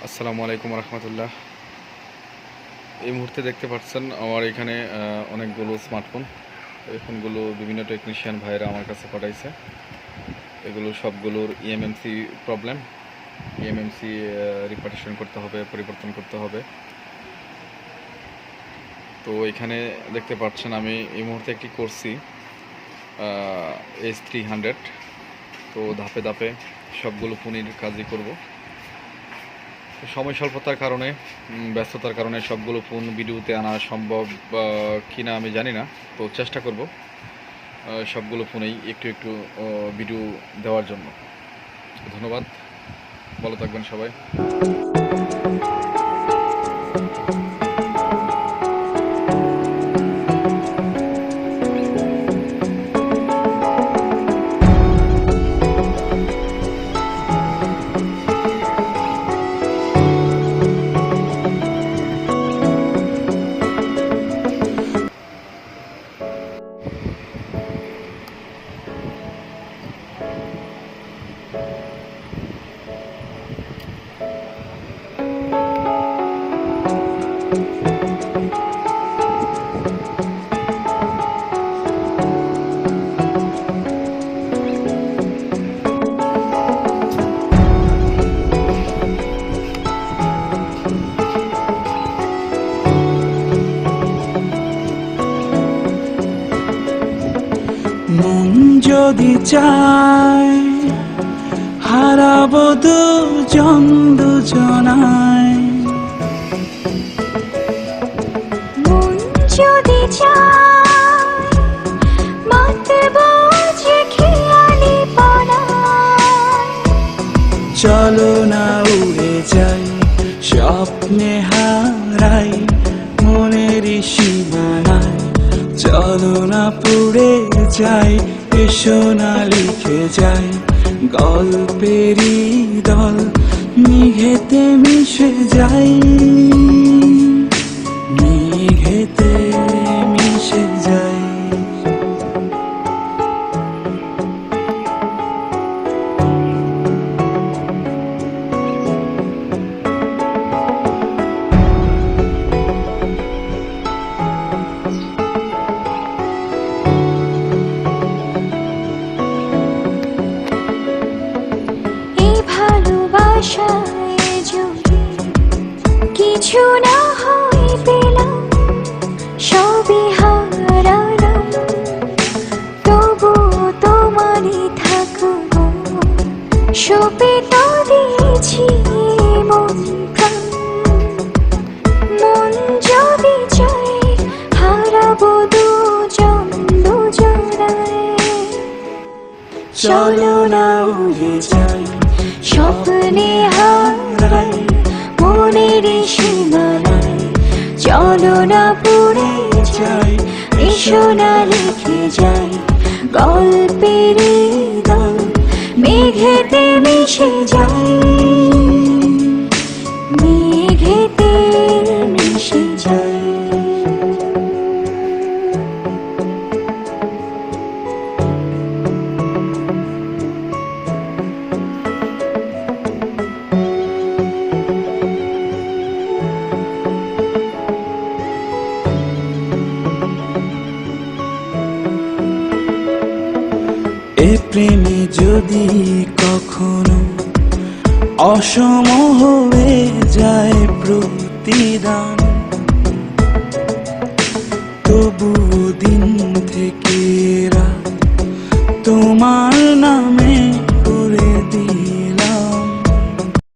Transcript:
আসসালামু আলাইকুম রহমতুল্লাহ। এই মুহূর্তে দেখতে পাচ্ছেন আমার এখানে অনেকগুলো স্মার্টফোন। এই ফোনগুলো বিভিন্ন টেকনিশিয়ান ভাইরা আমার কাছে পাঠাইছে। এগুলো সবগুলোর ইএমএমসি প্রবলেম। ইএমএমসি রিপার্টিশন করতে হবে, পরিবর্তন করতে হবে। তো এখানে দেখতে পাচ্ছেন আমি এই মুহূর্তে একটি করছি h300। তো ধাপে ধাপে সবগুলো ফোনের কাজই করব। সময় স্বল্পতার কারণে, ব্যস্ততার কারণে সবগুলো ফোন ভিডিওতে আনা সম্ভব কিনা আমি জানি না। তো চেষ্টা করব সবগুলো ফোনেই একটু একটু ভিডিও দেওয়ার জন্য। ধন্যবাদ, ভালো থাকবেন সবাই। মন যদি চায় হারাবো দুজন দুজনায়, মন যদি চায় মাতবো যে খেয়ালি পাড়ায়। চলো না উড়ে যাই, স্বপ্নে হারাই মনের সীমানায়। চলো না পুড়ে যাই, এসো না লিখে যাই গল্পেরই দল, মেঘেতে মিশে যাই, মেঘেতে মিশে যাই। ভালোবাসায় যদি কিছু না হয় পেলাম, সবই হারালাম, তবু তোমারই থাকবো। সপে তো দিয়েছি মন প্রাণ, মন যদি চায় হারাবো দুজন দুজনায়। চলো না উড়ে যাই, স্বপ্নে হারাই মনের সীমানায়। চলো না পুড়ে যাই, এসো না লিখে যাই গল্পের দল, মেঘেতে মিশে যাই, মেঘেতে মিশে যাই। এ প্রেমে যদি কখনো অসম হয়ে যায় প্রতিদান, তবু দিন থেকে রাত তোমার নামে